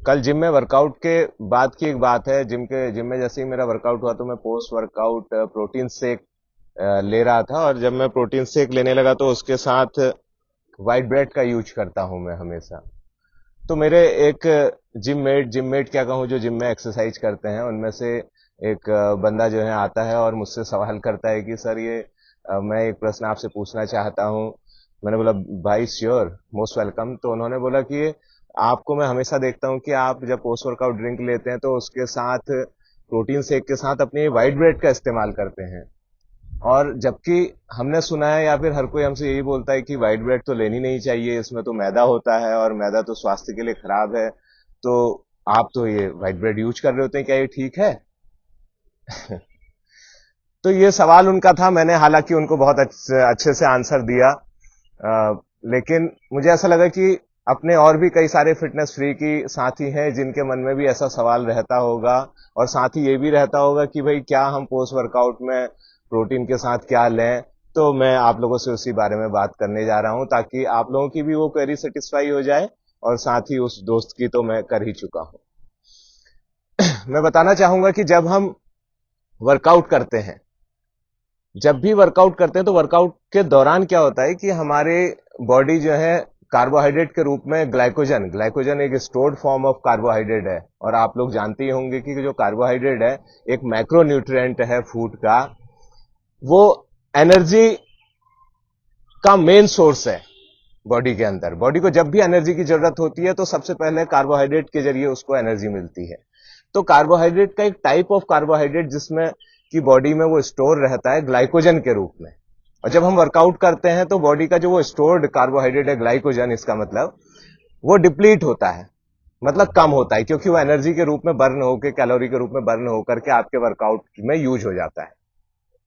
कल जिम में वर्कआउट के बाद की एक बात है। जिम में जैसे ही मेरा वर्कआउट हुआ तो मैं पोस्ट वर्कआउट प्रोटीन शेक ले रहा था, और जब मैं प्रोटीन शेक लेने लगा तो उसके साथ व्हाइट ब्रेड का यूज करता हूं मैं हमेशा। तो मेरे एक जिम मेट क्या कहूँ, जो जिम में एक्सरसाइज करते हैं, उनमें से एक बंदा जो है आता है और मुझसे सवाल करता है कि सर ये मैं एक प्रश्न आपसे पूछना चाहता हूँ। मैंने बोला भाई श्योर, मोस्ट वेलकम। तो उन्होंने बोला कि आपको मैं हमेशा देखता हूँ कि आप जब पोस्ट वर्कआउट ड्रिंक लेते हैं तो उसके साथ प्रोटीन शेक के साथ अपनी व्हाइट ब्रेड का इस्तेमाल करते हैं, और जबकि हमने सुना है या फिर हर कोई हमसे यही बोलता है कि व्हाइट ब्रेड तो लेनी नहीं चाहिए, इसमें तो मैदा होता है और मैदा तो स्वास्थ्य के लिए खराब है। तो आप तो ये व्हाइट ब्रेड यूज कर रहे होते हैं, क्या ये ठीक है? तो ये सवाल उनका था। मैंने हालांकि उनको बहुत अच्छे से आंसर दिया। लेकिन मुझे ऐसा लगा कि अपने और भी कई सारे फिटनेस फ्री की साथी हैं जिनके मन में भी ऐसा सवाल रहता होगा, और साथ ही ये भी रहता होगा कि भाई क्या हम पोस्ट वर्कआउट में प्रोटीन के साथ क्या लें। तो मैं आप लोगों से उसी बारे में बात करने जा रहा हूं, ताकि आप लोगों की भी वो क्वेरी सेटिस्फाई हो जाए, और साथ ही उस दोस्त की तो मैं कर ही चुका हूं। मैं बताना चाहूंगा कि वर्कआउट करते हैं जब भी वर्कआउट करते हैं तो वर्कआउट के दौरान क्या होता है कि हमारे बॉडी जो है कार्बोहाइड्रेट के रूप में ग्लाइकोजन ग्लाइकोजन एक स्टोर्ड फॉर्म ऑफ कार्बोहाइड्रेट है, और आप लोग जानते ही होंगे कि जो कार्बोहाइड्रेट है एक मैक्रो न्यूट्रिएंट है फूड का। वो एनर्जी का मेन सोर्स है बॉडी के अंदर। बॉडी को जब भी एनर्जी की जरूरत होती है तो सबसे पहले कार्बोहाइड्रेट के जरिए उसको एनर्जी मिलती है। तो कार्बोहाइड्रेट का एक टाइप ऑफ कार्बोहाइड्रेट जिसमें कि बॉडी में वो स्टोर रहता है ग्लाइकोजन के रूप में, और जब हम वर्कआउट करते हैं तो बॉडी का जो वो स्टोर्ड कार्बोहाइड्रेट है ग्लाइकोजन, इसका मतलब वो डिप्लीट होता है, मतलब कम होता है, क्योंकि वो एनर्जी के रूप में बर्न होकर, कैलोरी के रूप में बर्न होकर के आपके वर्कआउट में यूज हो जाता है।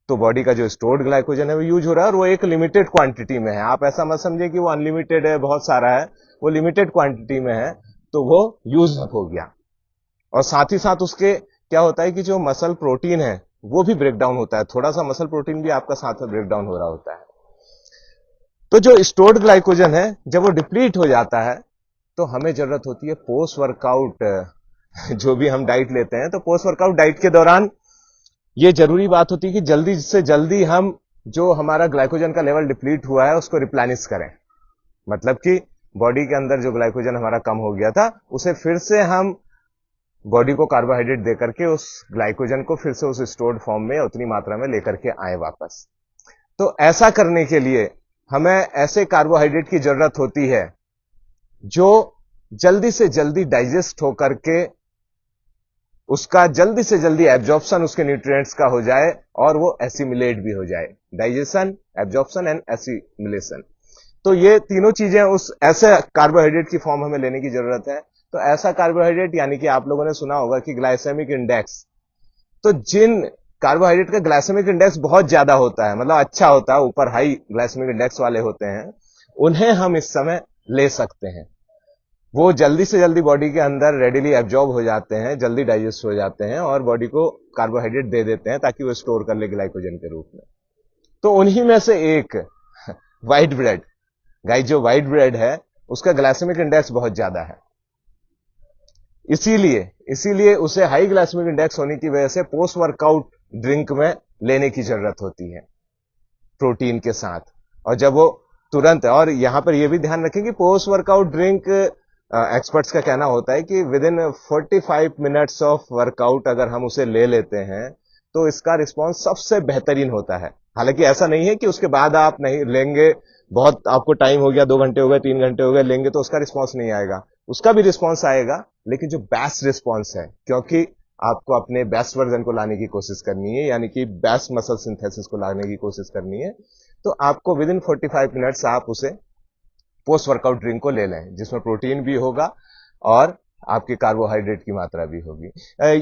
तो बॉडी का जो स्टोर्ड ग्लाइकोजन है वो यूज हो रहा है, और वो एक लिमिटेड क्वांटिटी में है। आप ऐसा मत समझिए कि वो अनलिमिटेड है, बहुत सारा है। वो लिमिटेड क्वांटिटी में है, तो वो यूज हो गया। और साथ ही साथ उसके क्या होता है कि जो मसल प्रोटीन है वो भी ब्रेक डाउन होता है, थोड़ा सा मसल प्रोटीन भी आपका साथ में ब्रेक डाउन हो रहा होता है। तो जो स्टोर्ड ग्लाइकोजन है जब वो डिप्लीट हो जाता है तो हमें जरूरत होती है पोस्ट वर्कआउट जो भी हम डाइट लेते हैं, तो पोस्ट वर्कआउट डाइट के दौरान ये जरूरी बात होती है कि जल्दी से जल्दी हम जो हमारा ग्लाइकोजन का लेवल डिप्लीट हुआ है उसको रिप्लेनिश करें। मतलब कि बॉडी के अंदर जो ग्लाइकोजन हमारा कम हो गया था उसे फिर से हम बॉडी को कार्बोहाइड्रेट देकर के उस ग्लाइकोजन को फिर से उस स्टोर्ड फॉर्म में उतनी मात्रा में लेकर के आए वापस। तो ऐसा करने के लिए हमें ऐसे कार्बोहाइड्रेट की जरूरत होती है जो जल्दी से जल्दी डाइजेस्ट होकर के उसका जल्दी से जल्दी एब्जॉर्प्शन उसके न्यूट्रिएंट्स का हो जाए, और वो एसिमिलेट भी हो जाए। डाइजेशन, एब्जॉर्प्शन एंड एसिमिलेशन, तो ये तीनों चीजें उस ऐसे कार्बोहाइड्रेट की फॉर्म हमें लेने की जरूरत है। तो ऐसा कार्बोहाइड्रेट, यानी कि आप लोगों ने सुना होगा कि ग्लाइसेमिक इंडेक्स, तो जिन कार्बोहाइड्रेट का ग्लाइसेमिक इंडेक्स बहुत ज्यादा होता है, मतलब अच्छा होता है, ऊपर हाई ग्लाइसेमिक इंडेक्स वाले होते हैं, उन्हें हम इस समय ले सकते हैं। वो जल्दी से जल्दी बॉडी के अंदर रेडिली एब्जॉर्ब हो जाते हैं, जल्दी डाइजेस्ट हो जाते हैं, और बॉडी को कार्बोहाइड्रेट दे देते हैं ताकि वो स्टोर कर ले ग्लाइकोजन के रूप में। तो उन्हीं में से एक व्हाइट ब्रेड, गाइस, जो व्हाइट ब्रेड है उसका ग्लाइसेमिक इंडेक्स बहुत ज्यादा है। इसीलिए इसीलिए उसे हाई ग्लाइसेमिक इंडेक्स होने की वजह से पोस्ट वर्कआउट ड्रिंक में लेने की जरूरत होती है प्रोटीन के साथ। और जब वो तुरंत, और यहां पर यह भी ध्यान रखें कि पोस्ट वर्कआउट ड्रिंक, एक्सपर्ट्स का कहना होता है कि with in 45 minutes of workout अगर हम उसे ले लेते हैं तो इसका रिस्पॉन्स सबसे बेहतरीन होता है। हालांकि ऐसा नहीं है कि उसके बाद आप नहीं लेंगे, बहुत आपको टाइम हो गया, 2 घंटे हो गए, 3 घंटे हो गए, लेंगे तो उसका रिस्पॉन्स नहीं आएगा। उसका भी रिस्पॉन्स आएगा, लेकिन जो बेस्ट रिस्पॉन्स है, क्योंकि आपको अपने बेस्ट वर्जन को लाने की कोशिश करनी है, यानी कि बेस्ट मसल सिंथेसिस को लाने की कोशिश करनी है, तो आपको विद इन 45 मिनट्स आप उसे पोस्ट वर्कआउट ड्रिंक को ले लें, जिसमें प्रोटीन भी होगा और आपकी कार्बोहाइड्रेट की मात्रा भी होगी।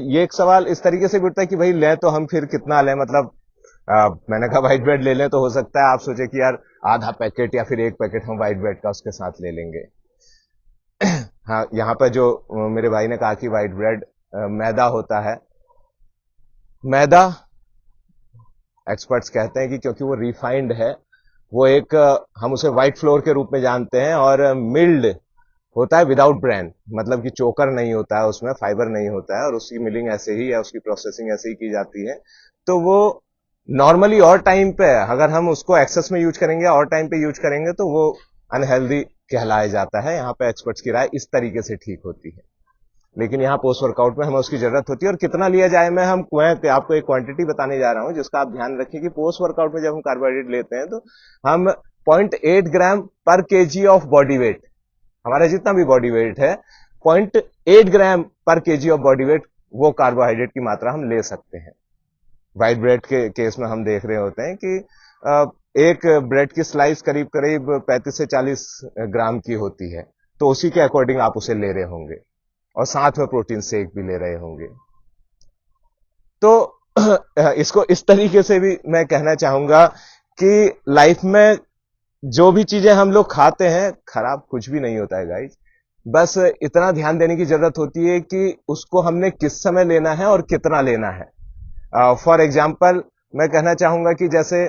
ये एक सवाल इस तरीके से भी उठता है कि भाई लें तो हम फिर कितना लें, मतलब मैंने कहा व्हाइट ब्रेड ले लें, तो हो सकता है आप सोचे कि यार आधा पैकेट या फिर 1 पैकेट हम व्हाइट ब्रेड का उसके साथ ले लेंगे। हाँ, यहाँ पर जो मेरे भाई ने कहा कि व्हाइट ब्रेड मैदा होता है, मैदा एक्सपर्ट्स कहते हैं कि क्योंकि वो रिफाइंड है, वो एक हम उसे व्हाइट फ्लोर के रूप में जानते हैं, और मिल्ड होता है विदाउट ब्रेन, मतलब कि चोकर नहीं होता है, उसमें फाइबर नहीं होता है और उसकी मिलिंग ऐसे ही या उसकी प्रोसेसिंग ऐसे ही की जाती है। तो वो नॉर्मली और टाइम पे अगर हम उसको एक्सेस में यूज करेंगे और टाइम पे यूज करेंगे तो वो अनहेल्दी कहलाया जाता है। यहाँ पे एक्सपर्ट्स की राय इस तरीके से ठीक होती है, लेकिन यहाँ पोस्ट वर्कआउट में हमें उसकी जरूरत होती है। और कितना लिया जाए, मैं आपको एक क्वांटिटी बताने जा रहा हूं जिसका आप ध्यान रखिए कि पोस्ट वर्कआउट में जब हम कार्बोहाइड्रेट लेते हैं तो हम 0.8 ग्राम पर केजी ऑफ बॉडी वेट, हमारा जितना भी बॉडी वेट है 0.8 ग्राम पर केजी ऑफ बॉडी वेट, वो कार्बोहाइड्रेट की मात्रा हम ले सकते हैं। व्हाइट ब्रेड के केस में हम देख रहे होते हैं कि एक ब्रेड की स्लाइस करीब करीब 35 से 40 ग्राम की होती है, तो उसी के अकॉर्डिंग आप उसे ले रहे होंगे और साथ में प्रोटीन शेक भी ले रहे होंगे। तो इसको इस तरीके से भी मैं कहना चाहूंगा कि लाइफ में जो भी चीजें हम लोग खाते हैं खराब कुछ भी नहीं होता है गाइस, बस इतना ध्यान देने की जरूरत होती है कि उसको हमने किस समय लेना है और कितना लेना है। फॉर एग्जाम्पल मैं कहना चाहूंगा कि जैसे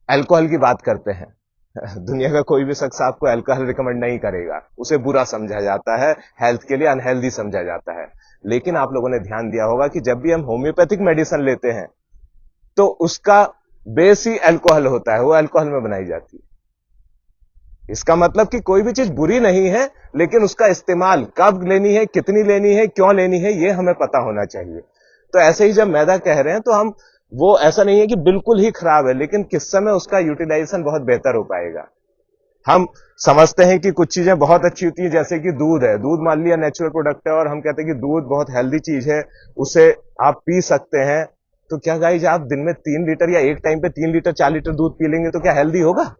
अल्कोहल की बात करते हैं, दुनिया का कोई भी शख्स आपको अल्कोहल रिकमेंड नहीं करेगा, उसे बुरा समझा जाता है, हेल्थ के लिए अनहेल्दी समझा जाता है। लेकिन आप लोगों ने ध्यान दिया होगा कि जब भी हम होम्योपैथिक मेडिसिन लेते हैं तो उसका बेस ही अल्कोहल होता है, वो अल्कोहल में बनाई जाती है। इसका मतलब कि कोई भी चीज बुरी नहीं है, लेकिन उसका इस्तेमाल कब लेनी है, कितनी लेनी है, क्यों लेनी है, यह हमें पता होना चाहिए। तो ऐसे ही जब मैदा कह रहे हैं तो हम वो ऐसा नहीं है कि बिल्कुल ही खराब है, लेकिन किस समय उसका यूटिलाइजेशन बहुत बेहतर हो पाएगा। हम समझते हैं कि कुछ चीजें बहुत अच्छी होती हैं, जैसे कि दूध है, दूध मान लिया नेचुरल प्रोडक्ट है और हम कहते हैं कि दूध बहुत हेल्दी चीज है, उसे आप पी सकते हैं। तो क्या गाइस आप दिन में 3 लीटर या एक टाइम पे 3 लीटर 4 लीटर दूध पी लेंगे तो क्या हेल्दी होगा?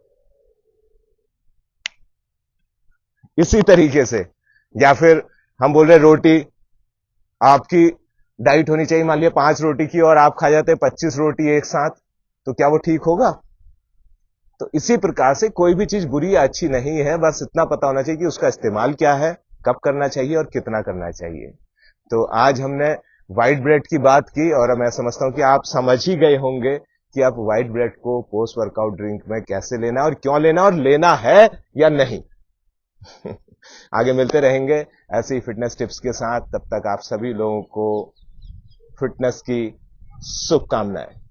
इसी तरीके से, या फिर हम बोल रहे रोटी, आपकी डाइट होनी चाहिए मान लिया 5 रोटी की और आप खा जाते हैं 25 रोटी एक साथ, तो क्या वो ठीक होगा? तो इसी प्रकार से कोई भी चीज बुरी या अच्छी नहीं है, बस इतना पता होना चाहिए कि उसका इस्तेमाल क्या है, कब करना चाहिए और कितना करना चाहिए। तो आज हमने व्हाइट ब्रेड की बात की और मैं समझता हूं कि आप समझ ही गए होंगे कि आप व्हाइट ब्रेड को पोस्ट वर्कआउट ड्रिंक में कैसे लेना है और क्यों लेना है और लेना है या नहीं। आगे मिलते रहेंगे ऐसी फिटनेस टिप्स के साथ, तब तक आप सभी लोगों को फिटनेस की शुभकामनाएं।